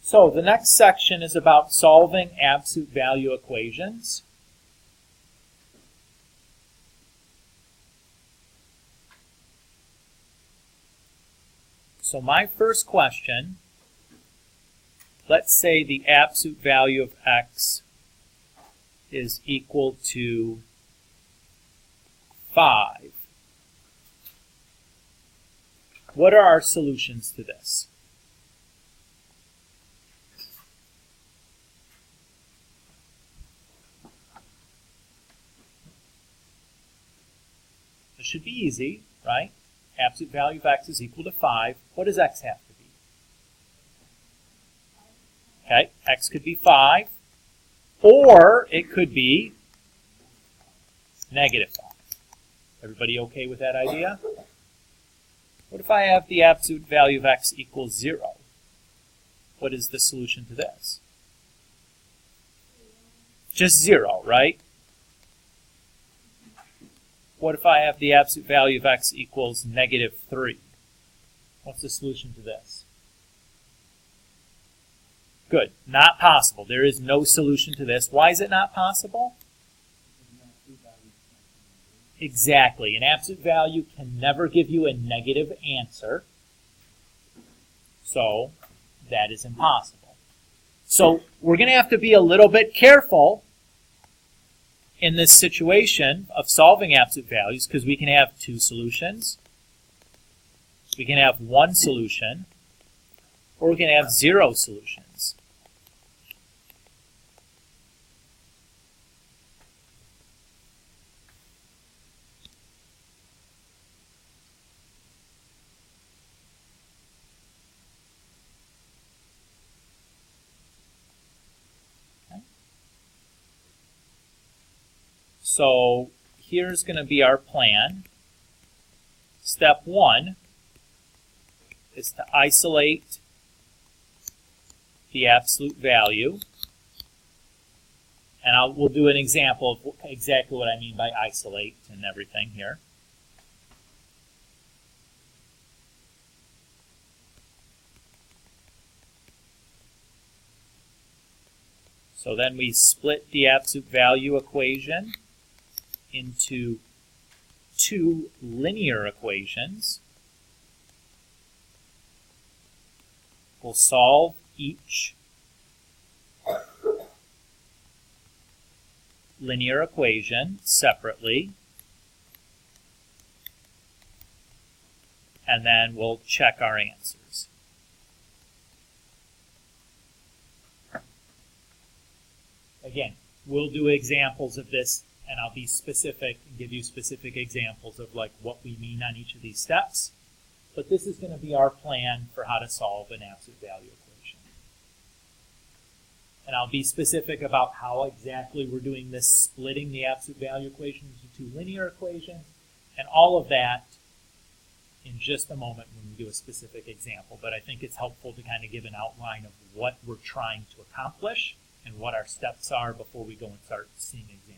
So the next section is about solving absolute value equations. So my first question, let's say the absolute value of x is equal to 5. What are our solutions to this? This should be easy, right? Absolute value of x is equal to 5. What does x have to be? Okay, x could be 5, or it could be negative 5. Everybody okay with that idea? What if I have the absolute value of x equals 0? What is the solution to this? Just 0, right? What if I have the absolute value of x equals negative 3? What's the solution to this? Good. Not possible. There is no solution to this. Why is it not possible? Exactly. An absolute value can never give you a negative answer. So that is impossible. So we're going to have to be a little bit careful in this situation of solving absolute values, because we can have 2 solutions, we can have 1 solution, or we can have 0 solutions. So here's going to be our plan. Step 1 is to isolate the absolute value. And we'll do an example of exactly what I mean by isolate and everything here. So then we split the absolute value equation into 2 linear equations. We'll solve each linear equation separately, and then we'll check our answers. Again, we'll do examples of this, and I'll be specific and give you specific examples of like what we mean on each of these steps. But this is going to be our plan for how to solve an absolute value equation. And I'll be specific about how exactly we're doing this, splitting the absolute value equation into 2 linear equations, and all of that in just a moment when we do a specific example. But I think it's helpful to kind of give an outline of what we're trying to accomplish and what our steps are before we go and start seeing examples.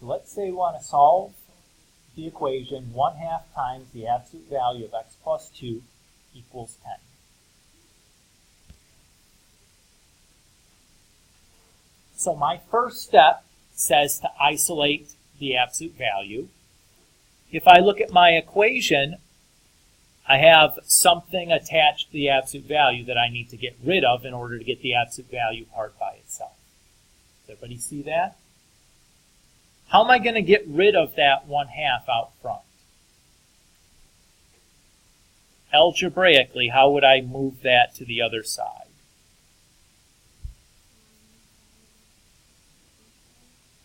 So let's say we want to solve the equation 1/2 times the absolute value of x plus 2 equals 10. So my first step says to isolate the absolute value. If I look at my equation, I have something attached to the absolute value that I need to get rid of in order to get the absolute value part by itself. Does everybody see that? How am I going to get rid of that 1/2 out front? Algebraically, how would I move that to the other side?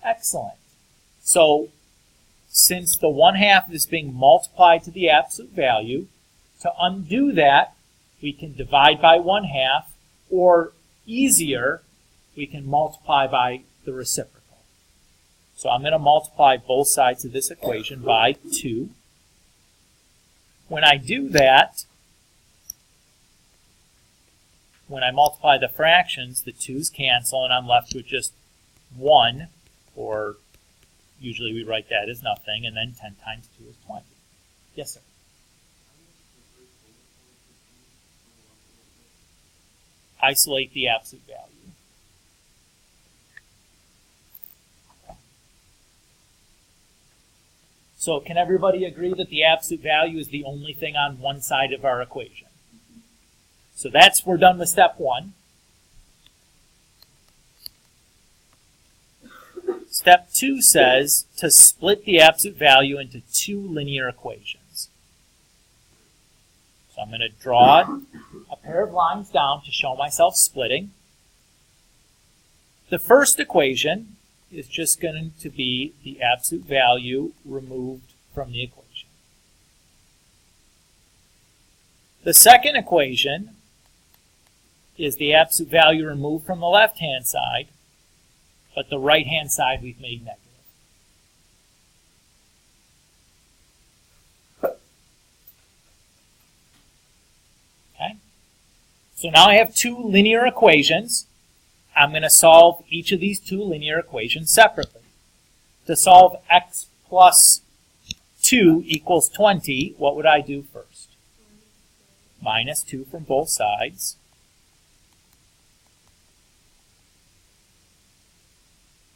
Excellent. So, since the 1/2 is being multiplied to the absolute value, to undo that, we can divide by 1/2, or easier, we can multiply by the reciprocal. So I'm going to multiply both sides of this equation by 2. When I do that, when I multiply the fractions, the 2's cancel, and I'm left with just 1, or usually we write that as nothing, and then 10 times 2 is 20. Yes, sir? Isolate the absolute value. So can everybody agree that the absolute value is the only thing on one side of our equation? So we're done with step 1. Step 2 says to split the absolute value into 2 linear equations. So I'm going to draw a pair of lines down to show myself splitting. The first equation is just going to be the absolute value removed from the equation. The second equation is the absolute value removed from the left-hand side, but the right-hand side we've made negative. Okay? So now I have 2 linear equations. I'm going to solve each of these 2 linear equations separately. To solve x plus 2 equals 20, what would I do first? Minus 2 from both sides.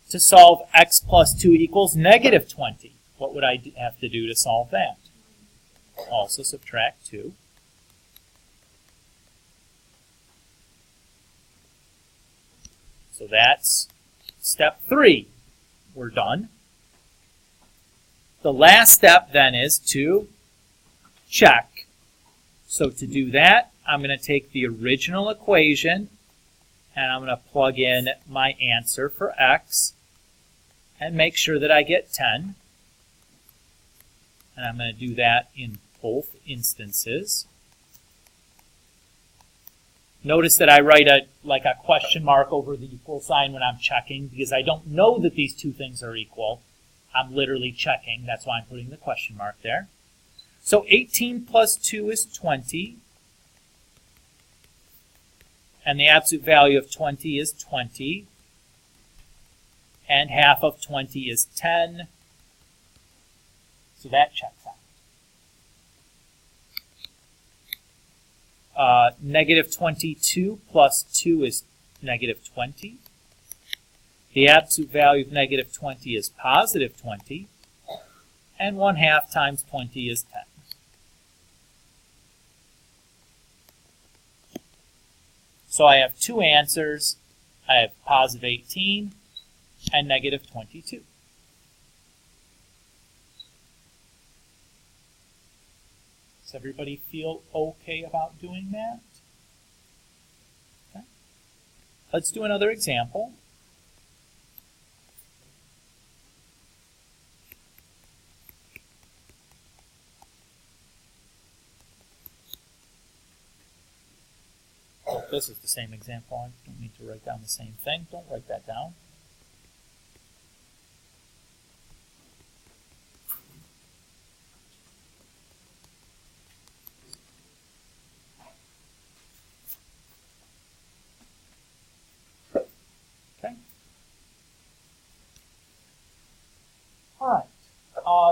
To solve x plus 2 equals negative 20, what would I have to do to solve that? Also subtract 2. So that's step 3. We're done. The last step then is to check. So to do that, I'm going to take the original equation and I'm going to plug in my answer for x and make sure that I get 10. And I'm going to do that in both instances. Notice that I write a question mark over the equal sign when I'm checking because I don't know that these 2 things are equal. I'm literally checking. That's why I'm putting the question mark there. So 18 plus 2 is 20. And the absolute value of 20 is 20. And half of 20 is 10. So that checks out. Negative 22 plus 2 is negative 20. The absolute value of negative 20 is positive 20. And 1/2 times 20 is 10. So I have 2 answers. I have positive 18 and negative 22. Does everybody feel okay about doing that? Okay. Let's do another example. Oh, this is the same example. I don't need to write down the same thing. Don't write that down.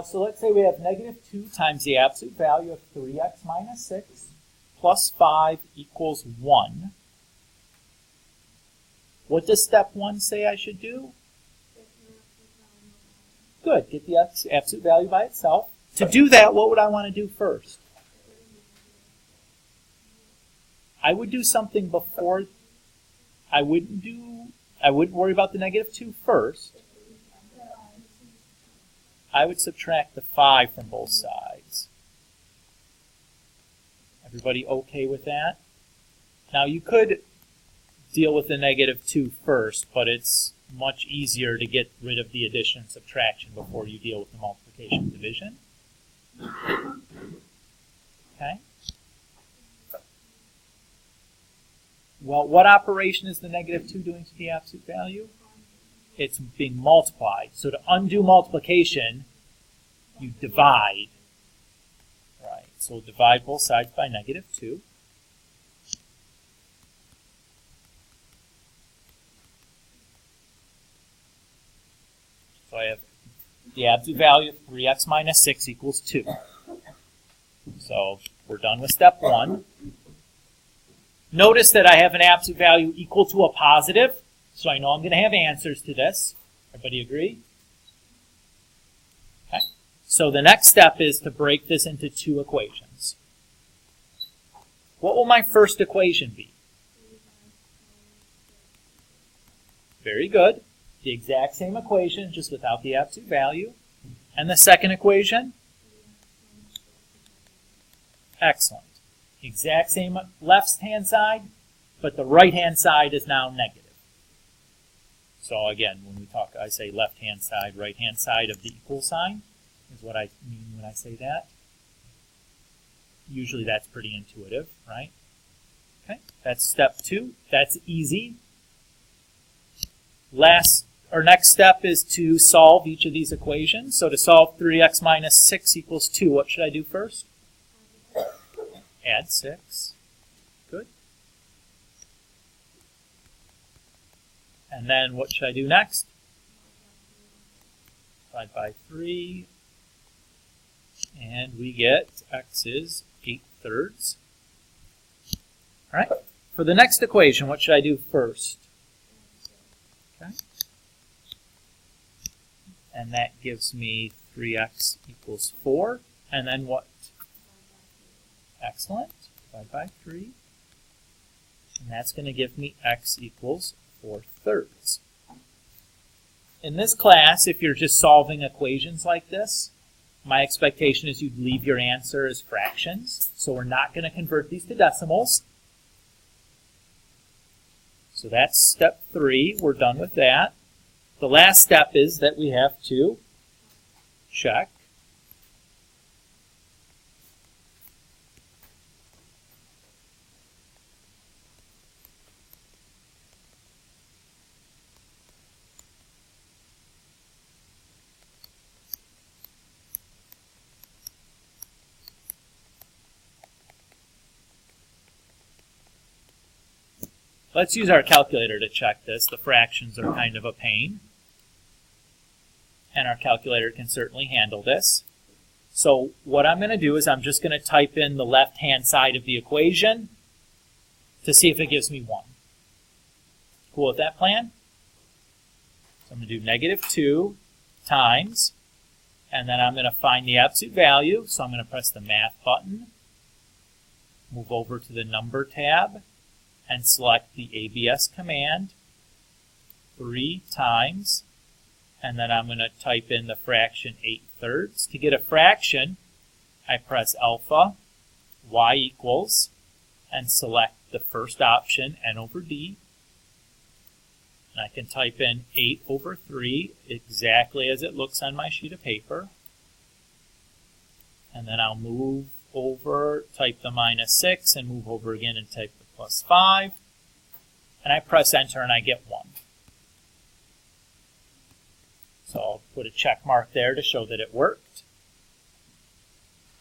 So let's say we have negative 2 times the absolute value of 3x minus 6 plus 5 equals 1. What does step 1 say I should do? Good, get the absolute value by itself. To do that, what would I want to do first? I would do something before. I wouldn't worry about the negative 2 first. I would subtract the 5 from both sides. Everybody okay with that? Now you could deal with the negative 2 first, but it's much easier to get rid of the addition and subtraction before you deal with the multiplication and division. Okay? Well, what operation is the negative 2 doing to the absolute value? It's being multiplied. So to undo multiplication, you divide. Right, so we'll divide both sides by negative 2. So I have the absolute value of 3x minus 6 equals 2. So we're done with step 1. Notice that I have an absolute value equal to a positive, so I know I'm going to have answers to this. Everybody agree? Okay. So the next step is to break this into 2 equations. What will my first equation be? Very good. The exact same equation, just without the absolute value. And the second equation? Excellent. Exact same left-hand side, but the right-hand side is now negative. So again, when we talk, I say left-hand side, right-hand side of the equal sign is what I mean when I say that. Usually that's pretty intuitive, right? Okay, that's step 2. That's easy. Next step is to solve each of these equations. So to solve 3x minus 6 equals 2, what should I do first? Add 6. Good. And then what should I do next? Divide by 3. And we get x is 8/3. All right. For the next equation, what should I do first? Okay. And that gives me 3x equals 4. And then what? Excellent. Divide by 3. And that's going to give me x equals 4/3. In this class, if you're just solving equations like this, my expectation is you'd leave your answer as fractions. So we're not going to convert these to decimals. So that's step 3. We're done with that. The last step is that we have to check Let's use our calculator to check this. The fractions are kind of a pain. And our calculator can certainly handle this. So what I'm going to do is I'm just going to type in the left-hand side of the equation to see if it gives me 1. Cool with that plan? So I'm going to do negative 2 times, and then I'm going to find the absolute value. So I'm going to press the math button, move over to the number tab, and select the ABS command 3 times, and then I'm going to type in the fraction 8/3. To get a fraction, I press alpha, y equals, and select the first option, n over d. And I can type in 8/3 exactly as it looks on my sheet of paper. And then I'll move over, type the minus 6, and move over again and type the plus 5. And I press enter and I get 1. So I'll put a check mark there to show that it worked.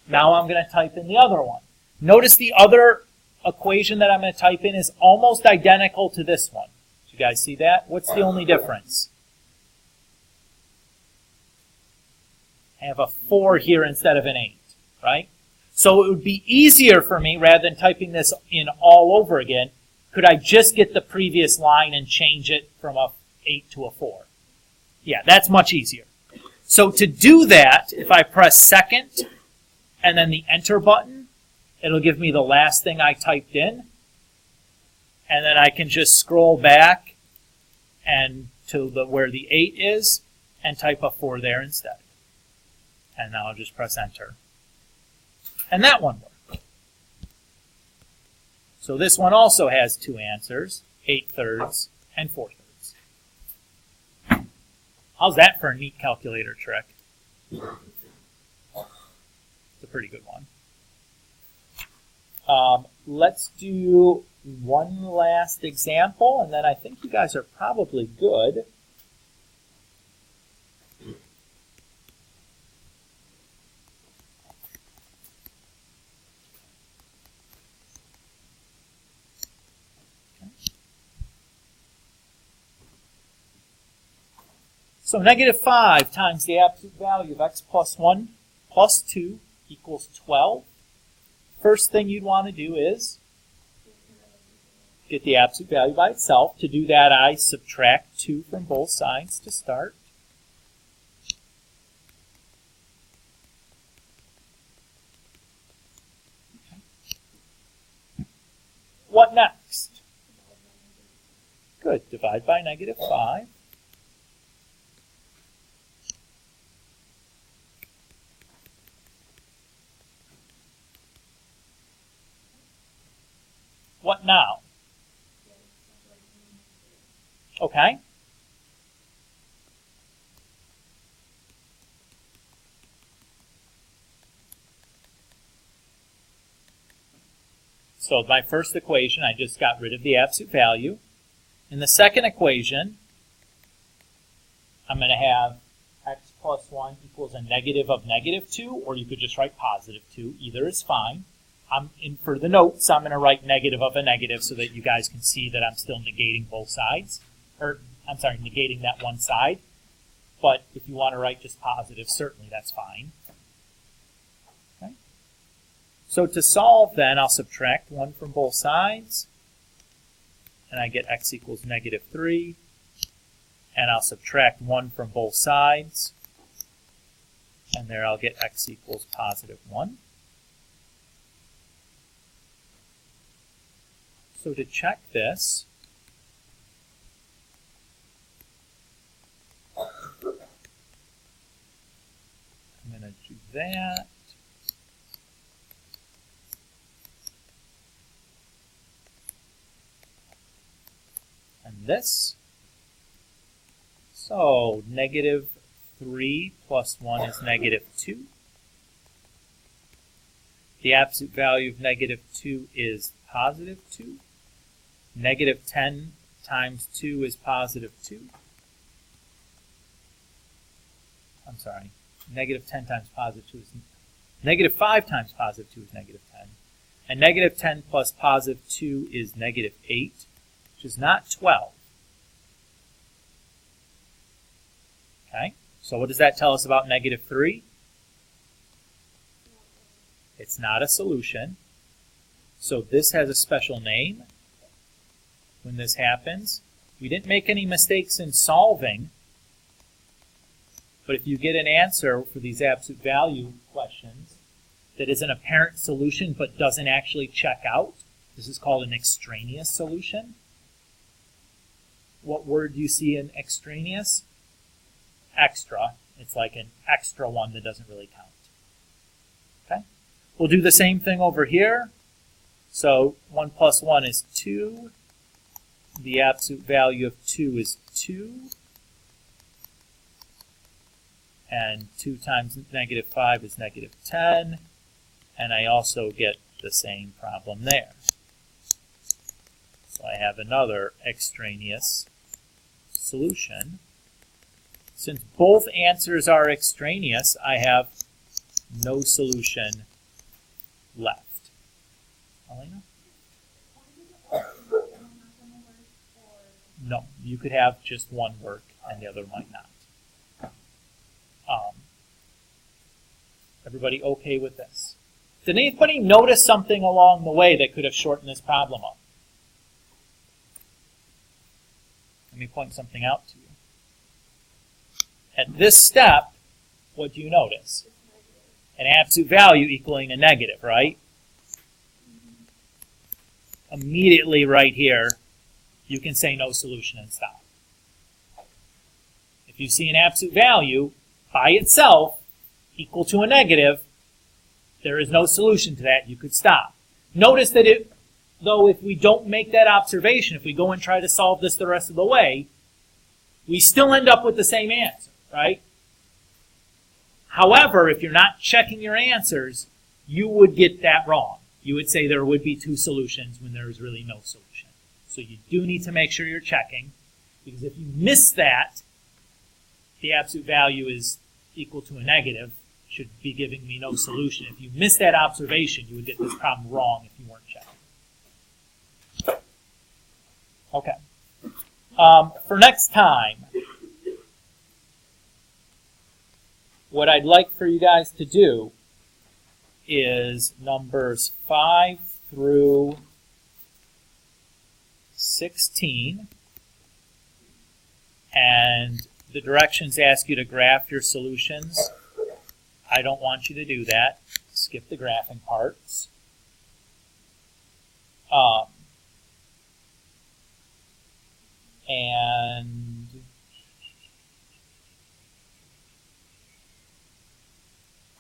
Now I'm going to type in the other one. Notice the other equation that I'm going to type in is almost identical to this one. Do you guys see that? What's the only difference? I have a 4 here instead of an 8, right? So it would be easier for me, rather than typing this in all over again, could I just get the previous line and change it from a 8 to a 4? Yeah, that's much easier. So to do that, if I press second and then the enter button, it'll give me the last thing I typed in. And then I can just scroll back and to where the 8 is and type a 4 there instead. And now I'll just press enter. And that one worked. So this one also has 2 answers, 8/3 and 4/3. How's that for a neat calculator trick? It's a pretty good one. Let's do one last example, and then I think you guys are probably good. So negative 5 times the absolute value of x plus 1 plus 2 equals 12. First thing you'd want to do is get the absolute value by itself. To do that, I subtract 2 from both sides to start. Okay. What next? Good. Divide by negative 5. What now? Okay. So my first equation, I just got rid of the absolute value. In the second equation, I'm going to have x plus 1 equals a negative of negative 2, or you could just write positive 2. Either is fine. For the notes, I'm going to write negative of a negative so that you guys can see that I'm still negating both sides. Or, I'm sorry, negating that one side. But if you want to write just positive, certainly that's fine. Okay. So to solve then, I'll subtract 1 from both sides. And I get x equals negative 3. And I'll subtract 1 from both sides. And there I'll get x equals positive 1. So to check this, I'm going to do that. And this. So negative 3 plus 1 is negative 2. The absolute value of negative 2 is positive 2. Negative 10 times 2 is positive 2. I'm sorry. Negative 10 times positive 2 is... Negative 5 times positive 2 is negative 10. And negative 10 plus positive 2 is negative 8, which is not 12. Okay? So what does that tell us about negative 3? It's not a solution. So this has a special name when this happens. We didn't make any mistakes in solving, but if you get an answer for these absolute value questions that is an apparent solution but doesn't actually check out, this is called an extraneous solution. What word do you see in extraneous? Extra. It's like an extra one that doesn't really count. Okay? We'll do the same thing over here. So 1 plus 1 is 2. The absolute value of 2 is 2. And 2 times negative 5 is negative 10. And I also get the same problem there. So I have another extraneous solution. Since both answers are extraneous, I have no solution left. Elena? No, you could have just one work and the other might not. Everybody okay with this? Did anybody notice something along the way that could have shortened this problem up? Let me point something out to you. At this step, what do you notice? An absolute value equaling a negative, right? Immediately right here, you can say no solution and stop. If you see an absolute value by itself equal to a negative, there is no solution to that. You could stop. Notice that though if we don't make that observation, if we go and try to solve this the rest of the way, we still end up with the same answer, right? However, if you're not checking your answers, you would get that wrong. you would say there would be two solutions when there is really no solution. So you do need to make sure you're checking, because if you miss that, the absolute value is equal to a negative, should be giving me no solution. If you miss that observation, you would get this problem wrong if you weren't checking. Okay. For next time, what I'd like for you guys to do is numbers 5 through 16, and the directions ask you to graph your solutions. I don't want you to do that. Skip the graphing parts. And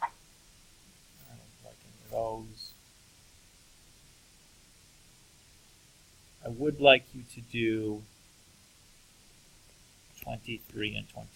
I don't like any of those. I would like you to do 23 and 24.